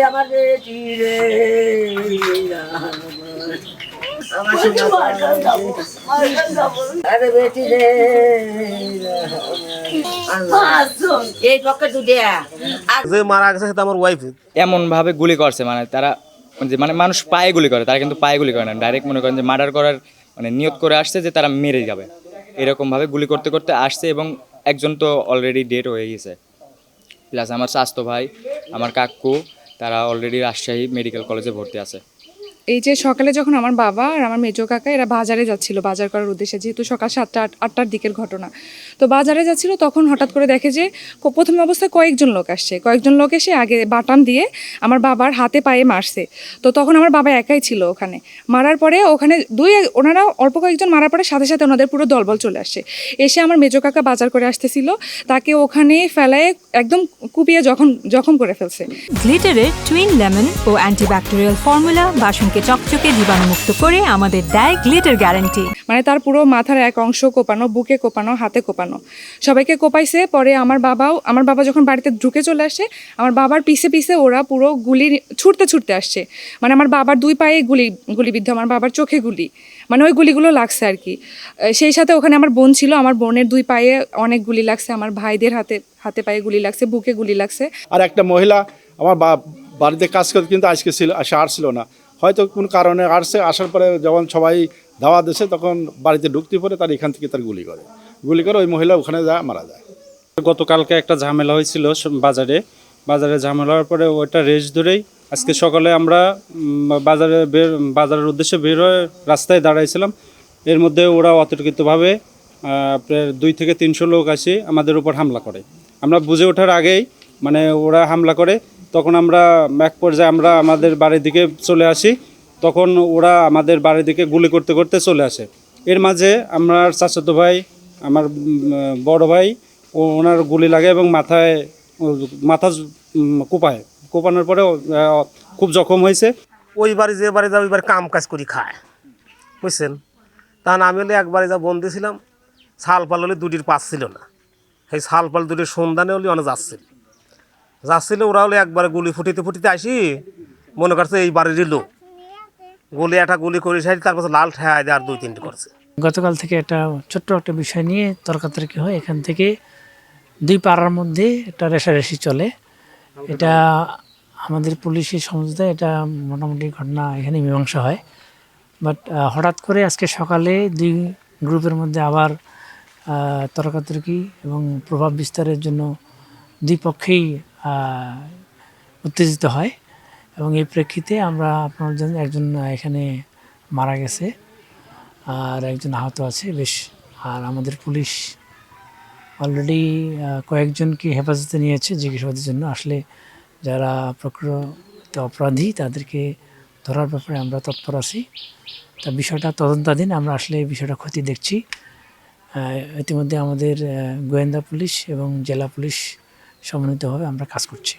আমার বেটি রে, আরে বেটি রে, এই পক্ষে দুটিয়া যে মারা গেছে সেটা আমার ওয়াইফ। এমন ভাবে গুলি করছে মানে তারা যে মানে মানুষ পায়ে গুলি করে, তারা কিন্তু পায়ে গুলি করে না, ডাইরেক্ট মনে করেন যে মার্ডার করার মানে নিয়ত করে আসছে যে তারা মেরে যাবে, এরকম ভাবে গুলি করতে করতে আসছে। এবং একজন তো অলরেডি ডেড হয়ে গেছে, প্লাস আমার স্বাস্থ্য ভাই, আমার কাকু, তারা অলরেডি রাজশাহী মেডিকেল কলেজে ভর্তি আছে। এই যে সকালে যখন আমার বাবা আর আমার মেজো কাকা এরা বাজারে যাচ্ছিল বাজার করার উদ্দেশ্যে, যেহেতু সকাল 7টা-8টার দিকের ঘটনা, তো বাজারে যাচ্ছিল তখন হঠাৎ করে দেখে যে প্রথম অবস্থায় কয়েকজন লোক এসে আগে বাটাম দিয়ে আমার বাবার হাতে পায়ে মারছে। তো তখন আমার বাবা একাই ছিল ওখানে, মারার পরে ওখানে ওনারা অল্প কয়েকজন মারার পরে সাথে সাথে ওনাদের পুরো দলবল চলে আসছে। এসে আমার মেজো কাকা বাজার করে আসতেছিল, তাকে ওখানে ফেলায় একদম কুপিয়ে জখম করে ফেলছে। গ্লিটারের টুইন লেমন ও অ্যান্টিব্যাকটেরিয়াল ফর্মুলা বাসনকে চকচকে জীবাণুমুক্ত করে আমাদের দেয় গ্লিটার গ্যারান্টি। মানে তার পুরো মাথার এক অংশ কোপানো, বুকে কোপানো, হাতে কোপানো, সবাইকে কোপাইছে। পরে আমার বাবা যখন বাড়িতে ঢুকে চলে আসে, আমার বাবার পিছে পিছে ওরা পুরো গুলি ছুটতে আসছে। মানে আমার বাবার 2 পায়ে গুলিবিদ্ধ, আমার বাবার চোখে গুলি, মানে ওই গুলিগুলো লাগছে আর কি। সেই সাথে ওখানে আমার বোন ছিল, আমার বোনের 2 পায়ে অনেক গুলি লাগছে, আমার ভাইদের হাতে পায়ে গুলি লাগছে, বুকে গুলি লাগছে। আর একটা মহিলা আমার বাড়িতে কাজ করতে কিন্তু আজকে আসছিল না, হয়তো কোন কারণে আসার পরে যখন সবাই ধাওয়া দিয়েছে তখন বাড়িতে ঢুকতে পরে তার এখান থেকে তার গুলি করে ওই মহিলা ওখানে মারা যায়। গতকালকে একটা ঝামেলা হয়েছিল বাজারে ঝামেলা হওয়ার পরে ওইটা রেস ধরেই আজকে সকালে আমরা বাজারের উদ্দেশ্যে বের হয়ে রাস্তায় দাঁড়াইছিলাম। এর মধ্যে ওরা অতর্কিতভাবে প্রায় 2 থেকে 300 লোক আসে আমাদের উপর হামলা করে। আমরা বুঝে ওঠার আগেই মানে ওরা হামলা করে, তখন আমরা এক পর্যায়ে আমরা আমাদের বাড়ির দিকে চলে আসি, তখন ওরা আমাদের বাড়ির দিকে গুলি করতে করতে চলে আসে। এর মাঝে আমার চাচাতো ভাই, আমার বড় ভাই, ওনার গুলি লাগে এবং মাথা কোপানোর পরে খুব জখম হয়েছে। ওই বাড়ি যে বাড়ি যাও ওই বাড়ি কাম কাজ করি খায়, বুঝছেন। তখন আমি হলে একবারে যা বন্দি ছিলাম, ছাল পাল হলে 2টির পাস ছিল না, সেই ছাল পাল 2টির সন্ধানে হলে অনেক যাচ্ছিল ওরা হলে একবারে গুলি ফুটিতে আসি মনে করছে এই বাড়িরই লোক, একটা গুলি করে সাইড, তারপর লাল ঠেয়ায় দেয় আর 2-3টি করছে। গতকাল থেকে একটা ছোট্ট একটা বিষয় নিয়ে তর্কাতর্কি হয়, এখান থেকে 2 পাড়ার মধ্যে একটা রেষারেষি চলে। এটা আমাদের পুলিশের সমঝোতায় এটা মোটামুটি ঘটনা এখানে মীমাংসা হয়। বাট হঠাৎ করে আজকে সকালে 2 গ্রুপের মধ্যে আবার তর্কাতর্কি এবং প্রভাব বিস্তারের জন্য 2 পক্ষেই উত্তেজিত হয়, এবং এই প্রেক্ষিতে আমরা আপনার জন্য একজন এখানে মারা গেছে আর একজন আহত আছে বেশ। আর আমাদের পুলিশ অলরেডি কয়েকজনকে হেফাজতে নিয়েছে জিজ্ঞাসাবাদের জন্য। আসলে যারা প্রকৃত অপরাধী তাদেরকে ধরার ব্যাপারে আমরা তৎপর আছি। তা বিষয়টা তদন্তাধীন, আমরা আসলে এই বিষয়টা খতিয়ে দেখছি। ইতিমধ্যে আমাদের গোয়েন্দা পুলিশ এবং জেলা পুলিশ সমন্বিতভাবে আমরা কাজ করছি।